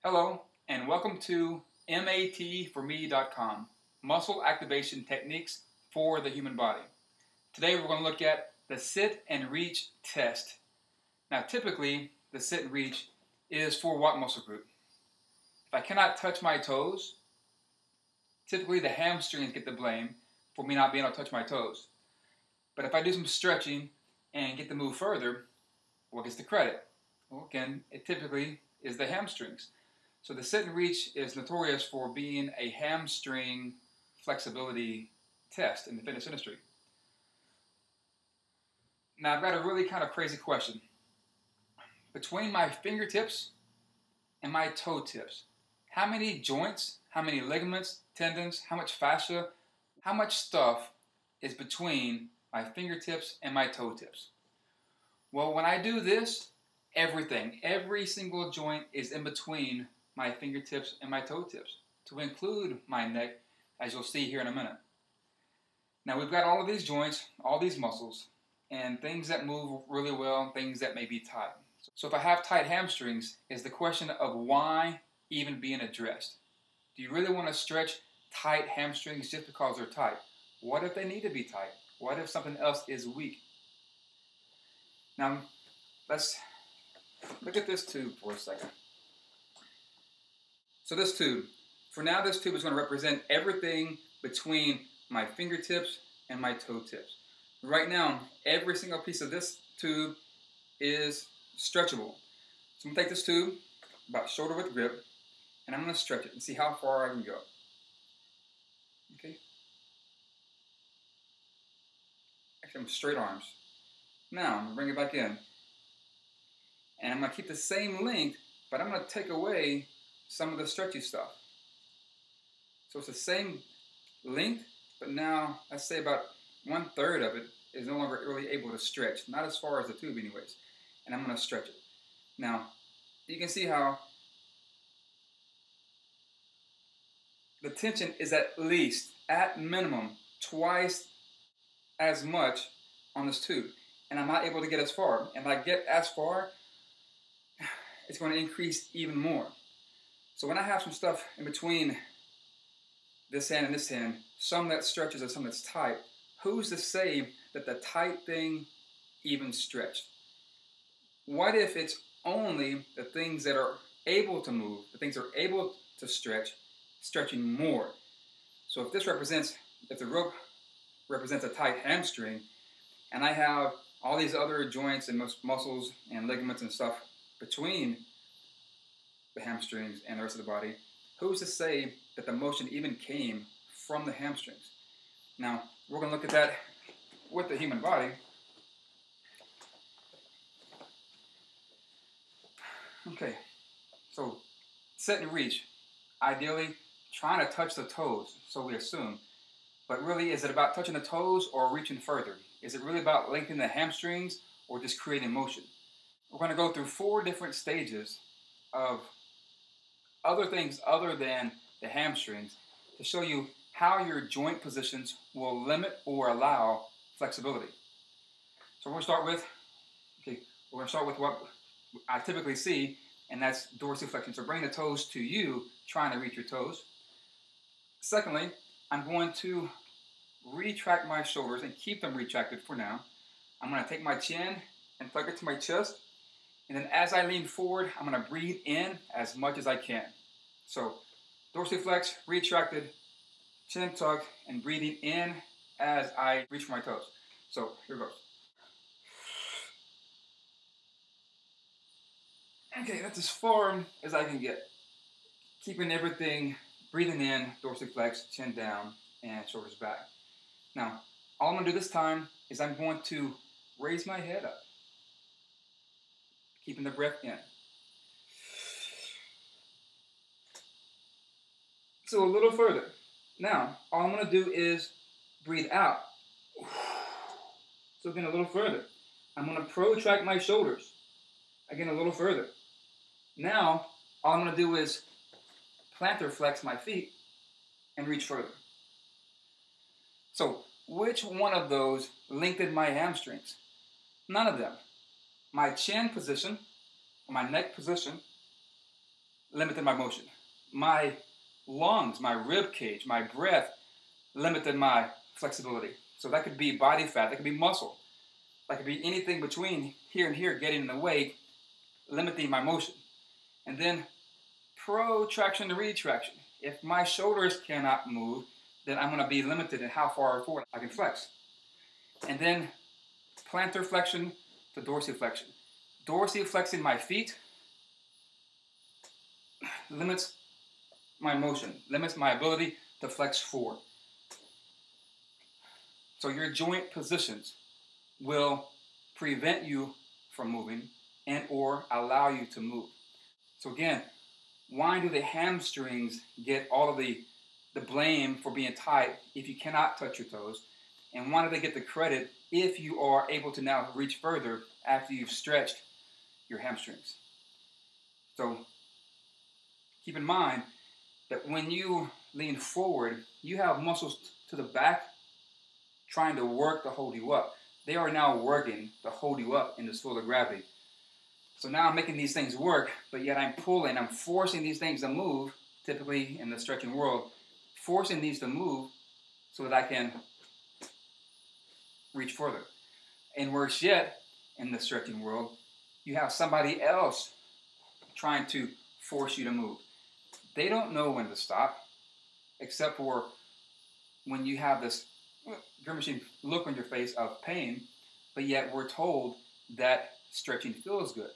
Hello, and welcome to matforme.com, Muscle Activation Techniques for the Human Body. Today we're going to look at the Sit and Reach test. Now typically, the Sit and Reach is for what muscle group? If I cannot touch my toes, typically the hamstrings get the blame for me not being able to touch my toes. But if I do some stretching and get to move further, what gets the credit? Well, again, it typically is the hamstrings. So the Sit and Reach is notorious for being a hamstring flexibility test in the fitness industry. Now I've got a really kind of crazy question. Between my fingertips and my toe tips, how many joints, how many ligaments, tendons, how much fascia, how much stuff is between my fingertips and my toe tips? Well, when I do this, everything, every single joint is in between my fingertips and my toe tips, to include my neck, as you'll see here in a minute. Now we've got all of these joints, all these muscles, and things that move really well, and things that may be tight. So if I have tight hamstrings, is the question of why even being addressed. Do you really want to stretch tight hamstrings just because they're tight? What if they need to be tight? What if something else is weak? Now, let's look at this tube for a second. So this tube, for now this tube is going to represent everything between my fingertips and my toe tips. Right now, every single piece of this tube is stretchable. So I'm going to take this tube, about shoulder width grip, and I'm going to stretch it and see how far I can go. Okay? Actually, I'm straight arms. Now, I'm going to bring it back in. And I'm going to keep the same length, but I'm going to take away some of the stretchy stuff. So it's the same length, but now, let's say about 1/3 of it is no longer really able to stretch. Not as far as the tube anyways. And I'm going to stretch it. Now, you can see how the tension is at least, at minimum, twice as much on this tube. And I'm not able to get as far. And if I get as far, it's going to increase even more. So when I have some stuff in between this hand and this hand, some that stretches and some that's tight, who's to say that the tight thing even stretched? What if it's only the things that are able to move, the things that are able to stretch, stretching more? So if the rope represents a tight hamstring, and I have all these other joints and muscles and ligaments and stuff between the hamstrings and the rest of the body, who's to say that the motion even came from the hamstrings? Now, we're going to look at that with the human body. Okay, so Sit and Reach, ideally trying to touch the toes, so we assume. But really, is it about touching the toes or reaching further? Is it really about lengthening the hamstrings or just creating motion? We're going to go through 4 different stages of other things other than the hamstrings to show you how your joint positions will limit or allow flexibility. So we're going to start with what I typically see, and that's dorsiflexion. So bring the toes to you, trying to reach your toes. Secondly, I'm going to retract my shoulders and keep them retracted for now. I'm going to take my chin and plug it to my chest. And then as I lean forward, I'm going to breathe in as much as I can. So dorsiflex, retracted, chin tucked, and breathing in as I reach for my toes. So here goes. Okay, that's as far as I can get. Keeping everything, breathing in, dorsiflex, chin down, and shoulders back. Now, all I'm going to do this time is I'm going to raise my head up, keeping the breath in. So a little further. Now, all I'm going to do is breathe out. So again, a little further. I'm going to protract my shoulders. Again, a little further. Now, all I'm going to do is plantar flex my feet and reach further. So, which one of those lengthened my hamstrings? None of them. My chin position, or my neck position, limited my motion. My lungs, my rib cage, my breath limited my flexibility. So that could be body fat, that could be muscle, that could be anything between here and here getting in the way, limiting my motion. And then protraction to retraction. If my shoulders cannot move, then I'm going to be limited in how far forward I can flex. And then plantar flexion to dorsiflexion. Dorsiflexing my feet limits my motion, limits my ability to flex forward. So your joint positions will prevent you from moving and or allow you to move. So again, why do the hamstrings get all of the blame for being tight if you cannot touch your toes? And why do they get the credit if you are able to now reach further after you've stretched your hamstrings? So keep in mind that when you lean forward, you have muscles to the back trying to work to hold you up. They are now working to hold you up in this field of gravity. So now I'm making these things work, but yet I'm pulling, I'm forcing these things to move, typically in the stretching world, forcing these to move so that I can reach further. And worse yet, in the stretching world, you have somebody else trying to force you to move. They don't know when to stop, except for when you have this grimacing look on your face of pain, but yet we're told that stretching feels good.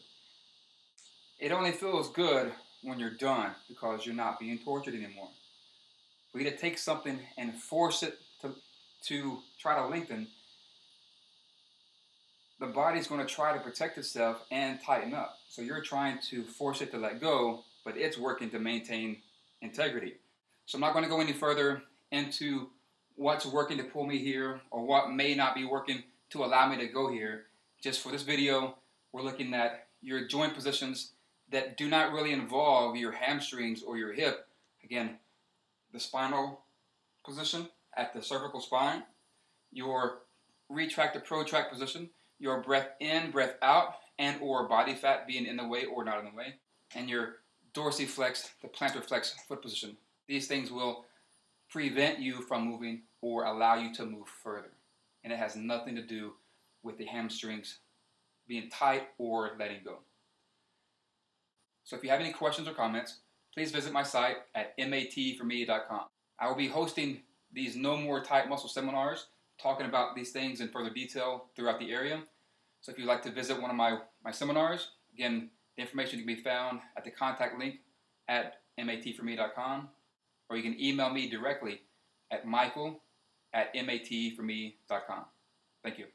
It only feels good when you're done because you're not being tortured anymore. For you to take something and force it to try to lengthen, the body's going to try to protect itself and tighten up. So you're trying to force it to let go, but it's working to maintain integrity. So I'm not going to go any further into what's working to pull me here or what may not be working to allow me to go here. Just for this video, we're looking at your joint positions that do not really involve your hamstrings or your hip. Again, the spinal position at the cervical spine, your retract to protract position, your breath in, breath out, and or body fat being in the way or not in the way, and your dorsiflex, the plantar flex foot position. These things will prevent you from moving or allow you to move further. And it has nothing to do with the hamstrings being tight or letting go. So if you have any questions or comments, please visit my site at matforme.com. I will be hosting these No More Tight Muscle seminars, talking about these things in further detail throughout the area. So if you'd like to visit one of my seminars, again, the information can be found at the contact link at matforme.com, or you can email me directly at michael@matforme.com. Thank you.